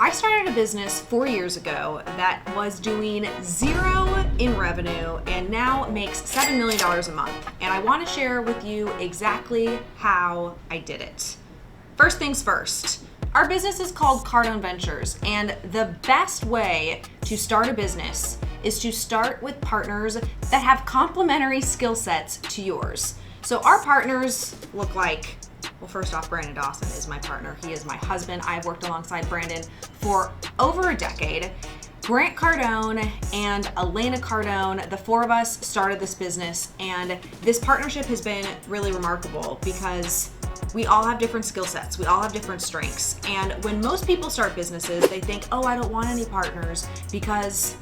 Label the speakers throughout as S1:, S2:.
S1: I started a business 4 years ago that was doing 0 in revenue and now makes $7 million a month. And I want to share with you exactly how I did it. First things first, our business is called Cardone Ventures, and the best way to start a business is to start with partners that have complementary skill sets to yours. So our partners look like, well, first off, Brandon Dawson is my partner. He is my husband. I've worked alongside Brandon for over a decade. Grant Cardone and Elena Cardone, the four of us started this business, and this partnership has been really remarkable because we all have different skill sets. We all have different strengths. And when most people start businesses, they think, oh, I don't want any partners because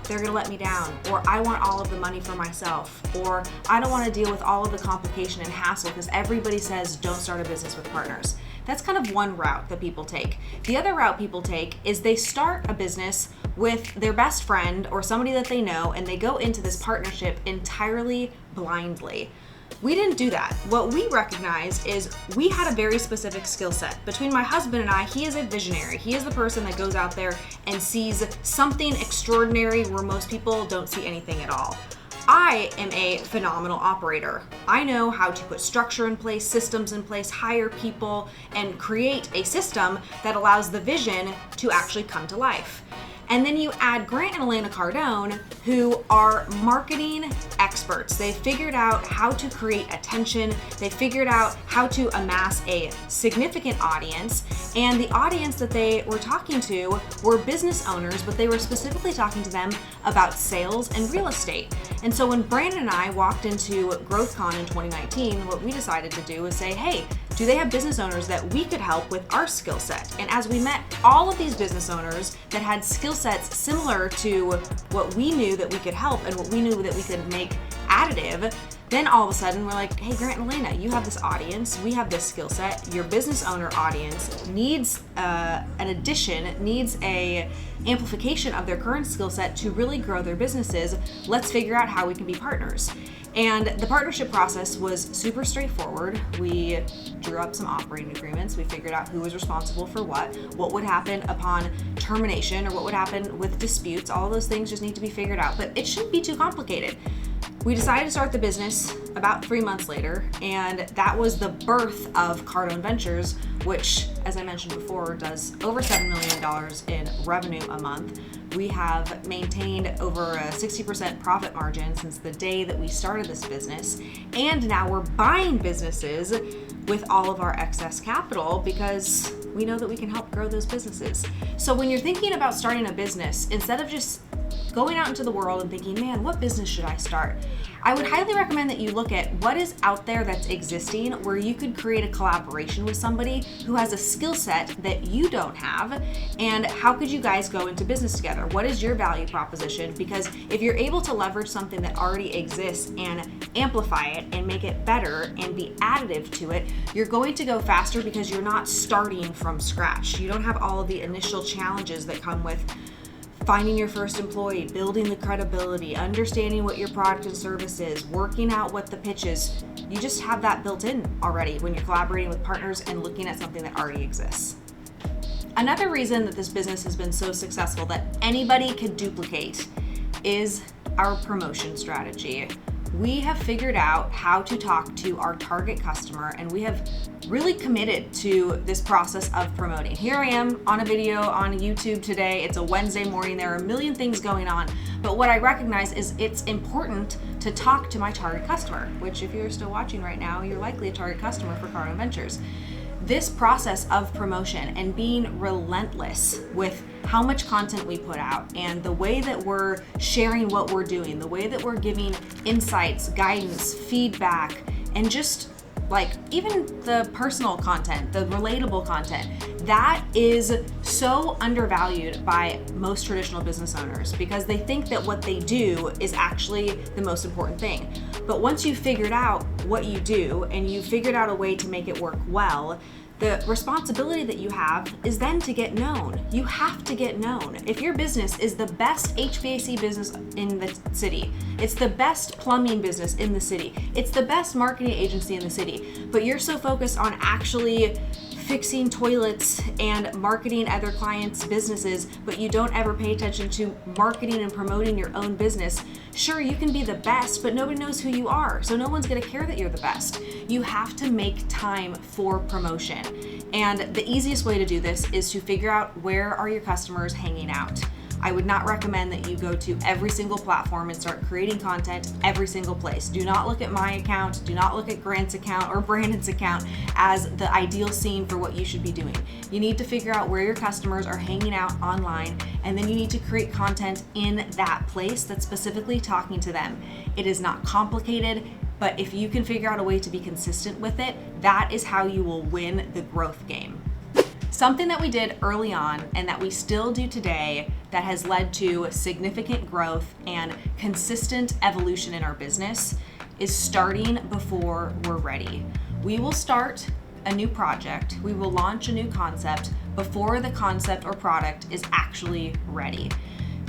S1: they're gonna let me down, or I want all of the money for myself, or I don't wanna deal with all of the complication and hassle because everybody says don't start a business with partners. That's kind of one route that people take. The other route people take is they start a business with their best friend or somebody that they know, and they go into this partnership entirely blindly. We didn't do that. What we recognized is we had a very specific skill set. Between my husband and I, he is a visionary. He is the person that goes out there and sees something extraordinary where most people don't see anything at all. I am a phenomenal operator. I know how to put structure in place, systems in place, hire people, and create a system that allows the vision to actually come to life. And then you add Grant and Elena Cardone, who are marketing experts. They figured out how to create attention. They figured out how to amass a significant audience. And the audience that they were talking to were business owners, but they were specifically talking to them about sales and real estate. And so when Brandon and I walked into GrowthCon in 2019, what we decided to do was say, hey, do they have business owners that we could help with our skill set? And as we met all of these business owners that had skill sets similar to what we knew that we could help and what we knew that we could make additive, then all of a sudden we're like, hey, Grant and Elena, you have this audience, we have this skill set, your business owner audience needs an addition, needs a amplification of their current skill set to really grow their businesses. Let's figure out how we can be partners. And the partnership process was super straightforward. We drew up some operating agreements. We figured out who was responsible for what would happen upon termination, or what would happen with disputes. All of those things just need to be figured out, but it shouldn't be too complicated. We decided to start the business about 3 months later, and that was the birth of Cardone Ventures, which, as I mentioned before, does over $7 million in revenue a month. We have maintained over a 60% profit margin since the day that we started this business, and now we're buying businesses with all of our excess capital because we know that we can help grow those businesses. So when you're thinking about starting a business, instead of just going out into the world and thinking, man, what business should I start? I would highly recommend that you look at what is out there that's existing where you could create a collaboration with somebody who has a skill set that you don't have, and how could you guys go into business together? What is your value proposition? Because if you're able to leverage something that already exists and amplify it and make it better and be additive to it, you're going to go faster because you're not starting from scratch. You don't have all of the initial challenges that come with finding your first employee, building the credibility, understanding what your product and service is, working out what the pitch is. You just have that built in already when you're collaborating with partners and looking at something that already exists. Another reason that this business has been so successful that anybody could duplicate is our promotion strategy. We have figured out how to talk to our target customer, and we have really committed to this process of promoting. Here I am on a video on YouTube today. It's a Wednesday morning. There are a million things going on, but what I recognize is it's important to talk to my target customer, which if you're still watching right now, you're likely a target customer for Cardone Ventures. This process of promotion and being relentless with how much content we put out and the way that we're sharing what we're doing, the way that we're giving insights, guidance, feedback, and just like even the personal content, the relatable content, that is so undervalued by most traditional business owners because they think that what they do is actually the most important thing. But once you've figured out what you do and you've figured out a way to make it work well, the responsibility that you have is then to get known. You have to get known. If your business is the best HVAC business in the city, it's the best plumbing business in the city, it's the best marketing agency in the city, but you're so focused on actually fixing toilets and marketing other clients' businesses, but you don't ever pay attention to marketing and promoting your own business, sure, you can be the best, but nobody knows who you are. So no one's gonna care that you're the best. You have to make time for promotion. And the easiest way to do this is to figure out where are your customers hanging out. I would not recommend that you go to every single platform and start creating content every single place. Do not look at my account, do not look at Grant's account or Brandon's account as the ideal scene for what you should be doing. You need to figure out where your customers are hanging out online, and then you need to create content in that place that's specifically talking to them. It is not complicated, but if you can figure out a way to be consistent with it, that is how you will win the growth game. Something that we did early on and that we still do today that has led to significant growth and consistent evolution in our business is starting before we're ready. We will start a new project, we will launch a new concept before the concept or product is actually ready.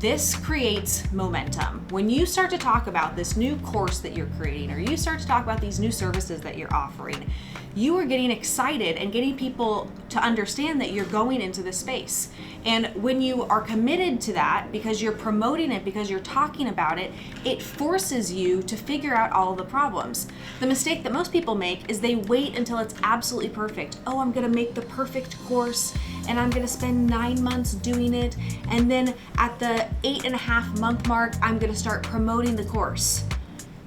S1: This creates momentum. When you start to talk about this new course that you're creating, or you start to talk about these new services that you're offering, you are getting excited and getting people to understand that you're going into this space. And when you are committed to that, because you're promoting it, because you're talking about it, it forces you to figure out all of the problems. The mistake that most people make is they wait until it's absolutely perfect. Oh, I'm gonna make the perfect course and I'm gonna spend 9 months doing it. And then at the 8.5 month mark, I'm gonna start promoting the course.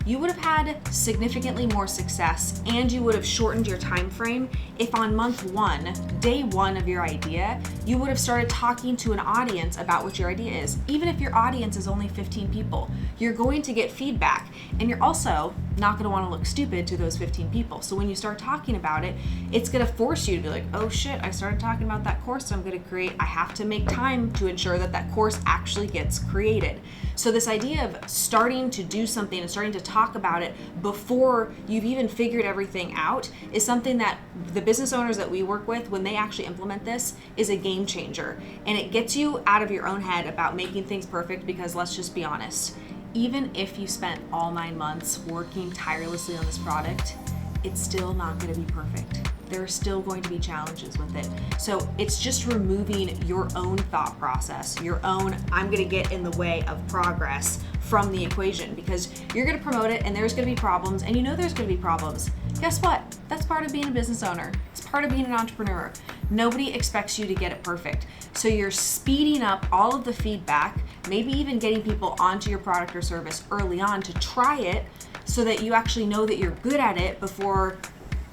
S1: You would have had significantly more success and you would have shortened your time frame if on month 1, day 1 of your idea, you would have started talking to an audience about what your idea is. Even if your audience is only 15 people, you're going to get feedback, and you're also not going to want to look stupid to those 15 people. So when you start talking about it, it's going to force you to be like, oh shit, I started talking about that course I'm going to create. I have to make time to ensure that that course actually gets created. So this idea of starting to do something and starting to talk about it before you've even figured everything out is something that the business owners that we work with, when they actually implement this, is a game changer. And it gets you out of your own head about making things perfect, because let's just be honest, even if you spent all 9 months working tirelessly on this product, it's still not going to be perfect. There are still going to be challenges with it. So it's just removing your own thought process, your own, I'm going to get in the way of progress from the equation, because you're going to promote it and there's going to be problems, and you know there's going to be problems. Guess what? That's part of being a business owner. It's part of being an entrepreneur. Nobody expects you to get it perfect. So you're speeding up all of the feedback, maybe even getting people onto your product or service early on to try it so that you actually know that you're good at it before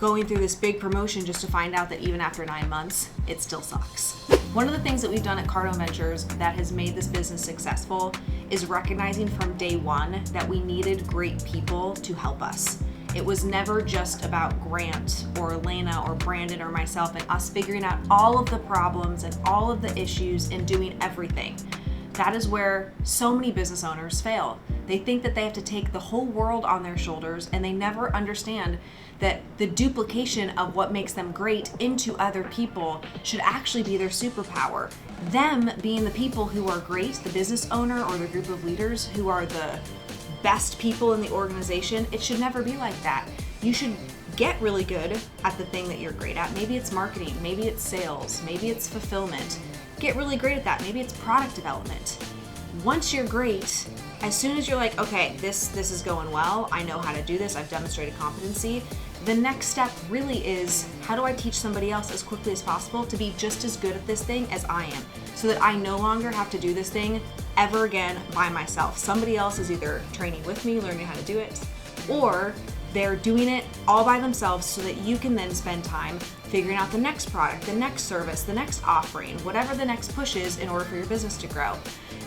S1: going through this big promotion just to find out that even after 9 months, it still sucks. One of the things that we've done at Cardone Ventures that has made this business successful is recognizing from day one that we needed great people to help us. It was never just about Grant or Elena or Brandon or myself and us figuring out all of the problems and all of the issues and doing everything. That is where so many business owners fail. They think that they have to take the whole world on their shoulders, and they never understand that the duplication of what makes them great into other people should actually be their superpower. Them being the people who are great, the business owner or the group of leaders who are the best people in the organization, it should never be like that. You should get really good at the thing that you're great at. Maybe it's marketing, maybe it's sales, maybe it's fulfillment. Get really great at that. Maybe it's product development. Once you're great, as soon as you're like, okay, this is going well, I know how to do this, I've demonstrated competency, the next step really is, how do I teach somebody else as quickly as possible to be just as good at this thing as I am, so that I no longer have to do this thing ever again by myself. Somebody else is either training with me, learning how to do it, or they're doing it all by themselves so that you can then spend time figuring out the next product, the next service, the next offering, whatever the next push is in order for your business to grow.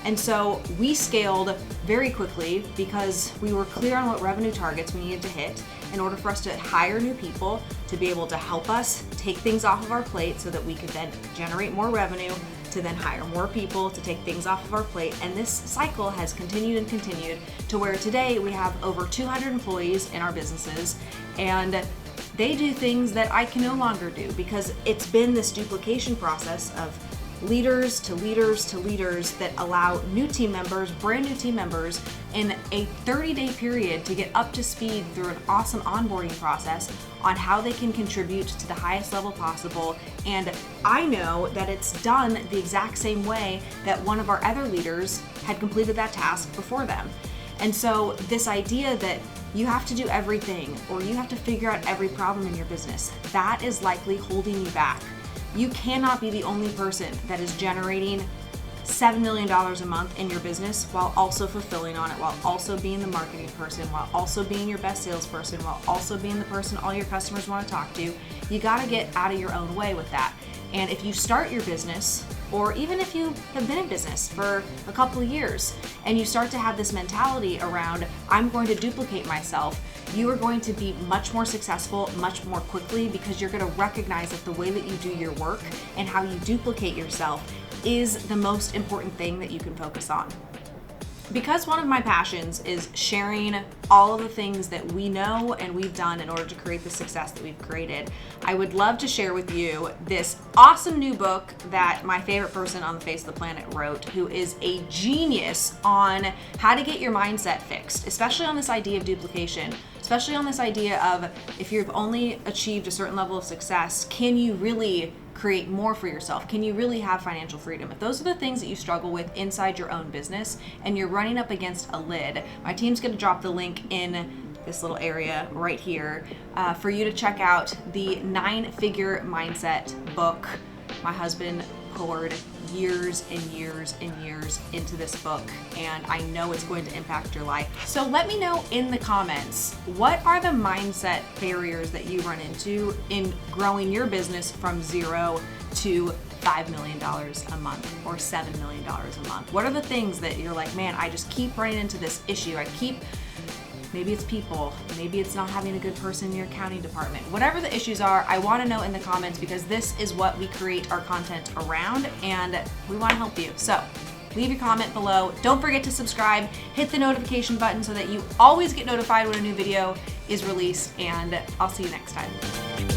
S1: And so we scaled very quickly because we were clear on what revenue targets we needed to hit in order for us to hire new people to be able to help us take things off of our plate so that we could then generate more revenue, to then hire more people to take things off of our plate. And this cycle has continued and continued to where today we have over 200 employees in our businesses, and they do things that I can no longer do because it's been this duplication process of leaders to leaders to leaders that allow new team members, brand new team members, in a 30-day period to get up to speed through an awesome onboarding process on how they can contribute to the highest level possible. And I know that it's done the exact same way that one of our other leaders had completed that task before them. And so this idea that you have to do everything or you have to figure out every problem in your business, that is likely holding you back. You cannot be the only person that is generating $7 million a month in your business while also fulfilling on it, while also being the marketing person, while also being your best salesperson, while also being the person all your customers want to talk to. You got to get out of your own way with that. And if you start your business, or even if you have been in business for a couple of years and you start to have this mentality around, I'm going to duplicate myself, you are going to be much more successful much more quickly, because you're going to recognize that the way that you do your work and how you duplicate yourself is the most important thing that you can focus on. Because one of my passions is sharing all of the things that we know and we've done in order to create the success that we've created, I would love to share with you this awesome new book that my favorite person on the face of the planet wrote, who is a genius on how to get your mindset fixed, especially on this idea of duplication, especially on this idea of if you've only achieved a certain level of success, can you really create more for yourself? Can you really have financial freedom? If those are the things that you struggle with inside your own business and you're running up against a lid, my team's going to drop the link in this little area right here for you to check out the 9-Figure Mindset book. My husband poured years and years and years into this book, and I know it's going to impact your life. So let me know in the comments, what are the mindset barriers that you run into in growing your business from 0 to $5 million a month or $7 million a month? What are the things that you're like, man, I just keep running into this issue. Maybe it's people, maybe it's not having a good person in your accounting department. Whatever the issues are, I want to know in the comments, because this is what we create our content around and we want to help you. So leave your comment below. Don't forget to subscribe, hit the notification button so that you always get notified when a new video is released, and I'll see you next time.